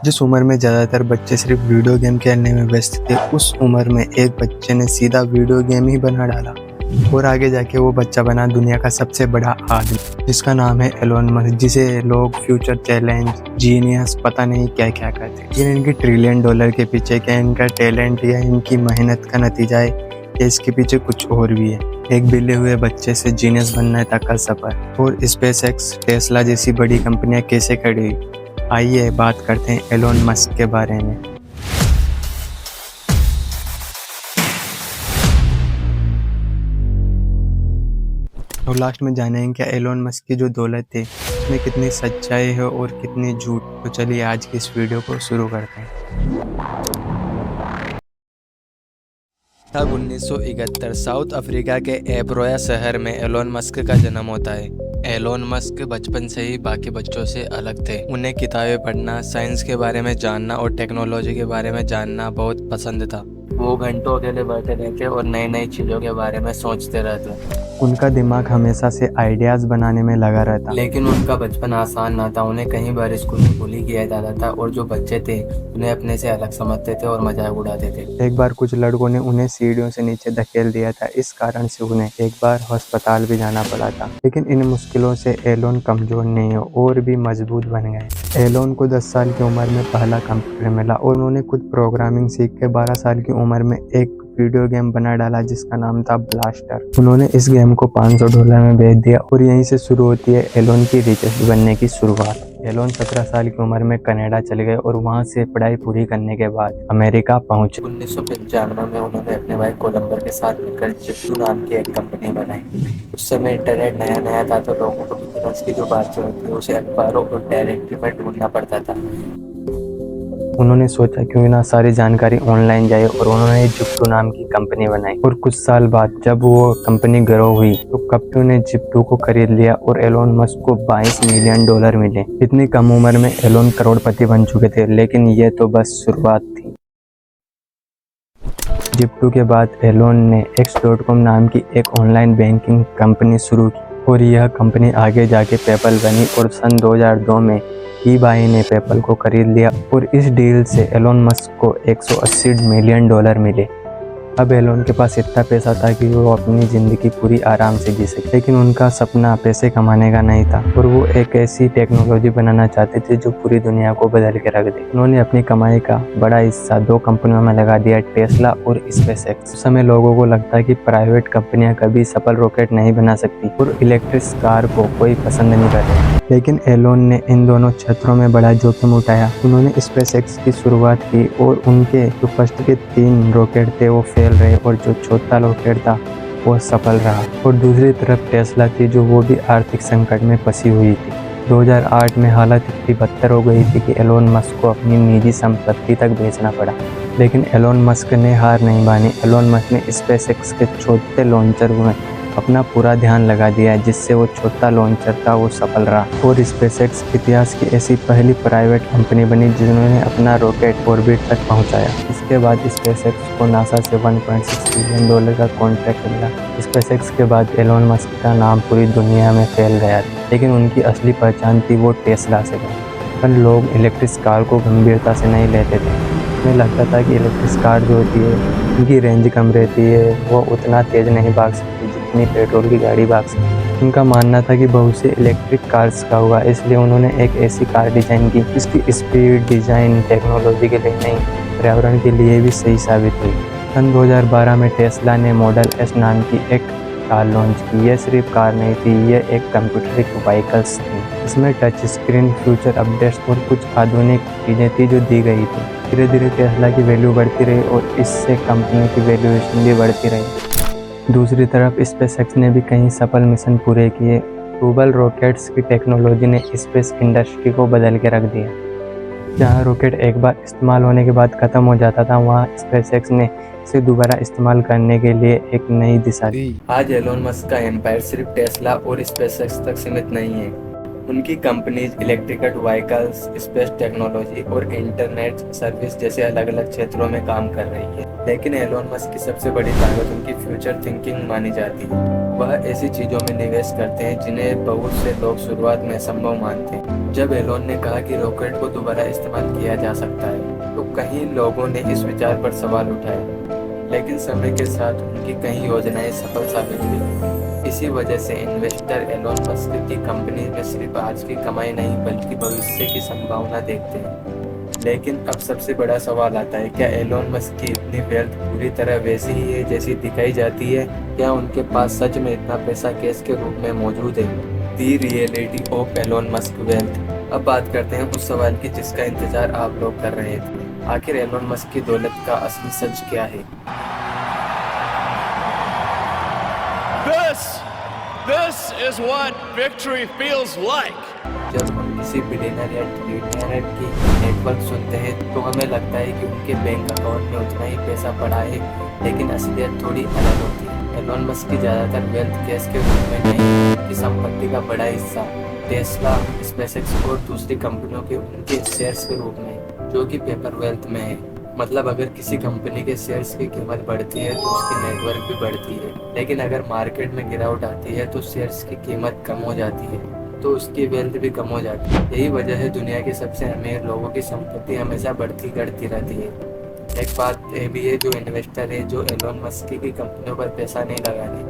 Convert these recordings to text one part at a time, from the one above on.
जिस उम्र में ज़्यादातर बच्चे सिर्फ वीडियो गेम खेलने में व्यस्त थे, उस उम्र में एक बच्चे ने सीधा वीडियो गेम ही बना डाला और आगे जाके वो बच्चा बना दुनिया का सबसे बड़ा आदमी, जिसका नाम है एलोन मस्क, जिसे लोग फ्यूचर चैलेंज, जीनियस, पता नहीं क्या क्या कहते हैं। ये इनकी ट्रिलियन डॉलर के पीछे क्या इनका टैलेंट या इनकी मेहनत का नतीजा है या इसके पीछे कुछ और भी है। एक बिल्ले हुए बच्चे से जीनियस बनने तक का सफर और स्पेसएक्स, टेस्ला जैसी बड़ी कंपनियां कैसे खड़ी हुई। आइए बात करते हैं एलोन मस्क के बारे में। और लास्ट में जानेंगे क्या एलोन मस्क की जो दौलत है उसमें कितनी सच्चाई है और कितनी झूठ। तो चलिए आज की इस वीडियो को शुरू करते हैं। तब 1971 साउथ अफ्रीका के एब्रोया शहर में एलोन मस्क का जन्म होता है। एलोन मस्क बचपन से ही बाकी बच्चों से अलग थे। उन्हें किताबें पढ़ना, साइंस के बारे में जानना और टेक्नोलॉजी के बारे में जानना बहुत पसंद था। वो घंटों के लिए बैठे रहते और नई नई चीज़ों के बारे में सोचते रहते। उनका दिमाग हमेशा से आइडियाज बनाने में लगा रहता। लेकिन उनका बचपन आसान ना था। उन्हें कई बार स्कूल में बुली किया जाता था और जो बच्चे थे उन्हें अपने से अलग समझते थे और मजाक उड़ाते थे। एक बार कुछ लड़कों ने उन्हें सीढ़ियों से नीचे धकेल दिया था। इस कारण से उन्हें एक बार अस्पताल भी जाना पड़ा था। लेकिन इन मुश्किलों से एलोन कमजोर नहीं हो और भी मजबूत बन गए। एलोन को 10 साल की उम्र में पहला कंप्यूटर मिला और उन्होंने खुद प्रोग्रामिंग सीख के 12 साल की उम्र में एक वीडियो गेम बना डाला जिसका नाम था ब्लास्टर। उन्होंने इस गेम को $500 में बेच दिया और यहीं से शुरू होती है एलोन की रिचेस्ट बनने की शुरुआत। एलोन 17 साल की उम्र में कनाडा चले गए और वहां से पढ़ाई पूरी करने के बाद अमेरिका पहुंचे। 1995 में उन्होंने अपने भाई कोलंबर के साथ मिलकर जिप्टू नाम की एक कंपनी बनाई। उस समय इंटरनेट नया नया था तो लोगों को बिजनेस की जो बात होती है उसे अखबारों और डायरेक्टरी में ढूंढना पड़ता था। उन्होंने सोचा क्यों ना सारी जानकारी ऑनलाइन जाए और उन्होंने जिप्टू नाम की कंपनी बनाई। और कुछ साल बाद जब वो कंपनी ग्रो हुई तो कंपनी ने जिप्टू को खरीद लिया और एलोन मस्क को $22 मिलियन मिले। इतनी कम उम्र में एलोन करोड़पति बन चुके थे, लेकिन ये तो बस शुरुआत थी। जिप्टू के बाद एलोन ने X.com नाम की एक ऑनलाइन बैंकिंग कंपनी शुरू की और यह कंपनी आगे जाके पेपल बनी और सन 2002 में eBay ने पेपल को खरीद लिया और इस डील से एलोन मस्क को $180 मिलियन मिले। अब एलोन के पास इतना पैसा था कि वो अपनी ज़िंदगी पूरी आराम से जी सके, लेकिन उनका सपना पैसे कमाने का नहीं था और वो एक ऐसी टेक्नोलॉजी बनाना चाहते थे जो पूरी दुनिया को बदल के रख दे। उन्होंने अपनी कमाई का बड़ा हिस्सा 2 कंपनियों में लगा दिया, टेस्ला और स्पेसएक्स। उस समय लोगों को लगता है कि प्राइवेट कंपनियां कभी सफल रॉकेट नहीं बना सकती और इलेक्ट्रिक कार को कोई पसंद नहीं करता। लेकिन एलोन ने इन दोनों क्षेत्रों में बड़ा जोखिम उठाया। उन्होंने स्पेसएक्स की शुरुआत की और उनके जो फर्स्ट के 3 रॉकेट थे वो फेल रहे और जो चौथा रॉकेट था वो सफल रहा। और दूसरी तरफ टेस्ला थी जो वो भी आर्थिक संकट में फंसी हुई थी। 2008 में हालत इतनी बदतर हो गई थी कि एलोन मस्क को अपनी निजी संपत्ति तक बेचना पड़ा। लेकिन एलोन मस्क ने हार नहीं मानी। एलोन मस्क ने स्पेसएक्स के छोटे लॉन्चर में अपना पूरा ध्यान लगा दिया, जिससे वो छोटा लॉन्चर था वो सफल रहा और स्पेसएक्स इतिहास की ऐसी पहली प्राइवेट कंपनी बनी जिन्होंने अपना रॉकेट ऑर्बिट तक पहुंचाया। इसके बाद स्पेसएक्स को नासा से $1.6 बिलियन का कॉन्ट्रैक्ट मिला। स्पेसएक्स के बाद एलोन मस्क का नाम पूरी दुनिया में फैल गया था, लेकिन उनकी असली पहचान थी वो टेस्ला से। पर लोग इलेक्ट्रिक कार को गंभीरता से नहीं लेते थे। उन्हें लगता था कि इलेक्ट्रिक कार जो होती है उनकी रेंज कम रहती है, वो उतना तेज़ नहीं भाग सकती जितनी पेट्रोल की गाड़ी भाग सकती। उनका मानना था कि बहुत से इलेक्ट्रिक कार्स का होगा, इसलिए उन्होंने एक ऐसी कार डिज़ाइन की जिसकी स्पीड, डिज़ाइन टेक्नोलॉजी के लिए नहीं, पर्यावरण के लिए भी सही साबित हुई। सन 2012 में टेस्ला ने मॉडल एस नाम की एक कार लॉन्च की। यह सिर्फ कार नहीं थी, यह एक कंप्यूटरिक व्हीकल्स थी। इसमें टच स्क्रीन, फ्यूचर अपडेट्स और कुछ आधुनिक चीज़ें थी जो दी गई थी। धीरे धीरे टेस्ला की वैल्यू बढ़ती रही और इससे कंपनी की वैल्यूएशन भी बढ़ती रही। दूसरी तरफ स्पेसएक्स ने भी कई सफल मिशन पूरे किए। ग्लोबल रॉकेट्स की टेक्नोलॉजी ने स्पेस इंडस्ट्री को बदल के रख दिया। जहां रॉकेट एक बार इस्तेमाल होने के बाद ख़त्म हो जाता था, वहां स्पेसएक्स ने इसे दोबारा इस्तेमाल करने के लिए एक नई दिशा दी। आज एलोन मस्क का एम्पायर सिर्फ टेस्ला और स्पेसएक्स तक सीमित नहीं है। उनकी companies electrical vehicles, space technology और इंटरनेट सर्विस जैसे अलग अलग क्षेत्रों में काम कर रही है। लेकिन एलोन मस्क की सबसे बड़ी ताकत उनकी फ्यूचर थिंकिंग मानी जाती है। वह ऐसी चीज़ों में निवेश करते हैं जिन्हें बहुत से लोग शुरुआत में असंभव मानते हैं। जब एलोन ने कहा कि रॉकेट को दोबारा इस्तेमाल किया जा सकता है तो कई लोगों ने इस विचार पर सवाल उठाए, लेकिन समय के साथ उनकी कई योजनाएं सफल साबित हुई। इसी वजह से इन्वेस्टर एलोन मस्क की कंपनी में सिर्फ आज की कमाई नहीं बल्कि भविष्य की संभावना देखते हैं। लेकिन अब सबसे बड़ा सवाल आता है, क्या एलोन मस्क की इतनी वेल्थ पूरी तरह वैसी ही है जैसी दिखाई जाती है? क्या उनके पास सच में इतना पैसा कैश के रूप में मौजूद है? The reality of Elon Musk wealth. अब बात करते हैं उस सवाल की जिसका इंतजार आप लोग कर रहे थे। आखिर एलोन मस्क की दौलत का असली सच क्या है? This is what victory feels like. जब हम किसी बिलियनर या ट्रिलियनर की नेटवर्क सुनते हैं तो हमें लगता है कि उनके बैंक अकाउंट में उतना ही पैसा पड़ा है, लेकिन असलियत थोड़ी अलग होती है। एलोन मस्क की ज़्यादातर वेल्थ कैश के रूप में नहीं, की संपत्ति का बड़ा हिस्सा टेस्ला, स्पेसएक्स और दूसरी कंपनियों के उनके शेयर्स के रूप में, जो कि पेपर वेल्थ में है। मतलब अगर किसी कंपनी के शेयर्स की कीमत बढ़ती है तो उसकी नेटवर्क भी बढ़ती है, लेकिन अगर मार्केट में गिरावट आती है तो शेयर्स की कीमत कम हो जाती है, तो उसकी वेल्थ भी कम हो जाती है। यही वजह है दुनिया के सबसे अमीर लोगों की संपत्ति हमेशा बढ़ती घटती रहती है। एक बात ये भी है, जो इन्वेस्टर है जो एलोन मस्क की कंपनियों पर पैसा नहीं लगा रहे,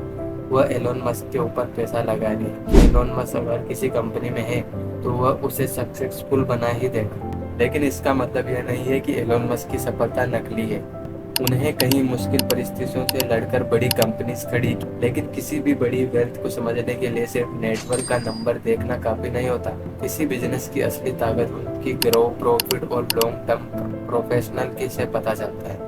वह एलोन मस्क के ऊपर पैसा लगा रहे हैं कि एलोन मस्क अगर किसी कंपनी में है तो वह उसे सक्सेसफुल बना ही देगा। लेकिन इसका मतलब यह नहीं है कि एलोन मस्क की सफलता नकली है। उन्हें कहीं मुश्किल परिस्थितियों से लड़कर बड़ी कंपनीज खड़ी की, लेकिन किसी भी बड़ी वेल्थ को समझने के लिए सिर्फ नेटवर्क का नंबर देखना काफी नहीं होता। किसी बिजनेस की असली ताकत उनकी ग्रो, प्रॉफिट और लॉन्ग टर्म प्रोफेशनल की से पता चलता है।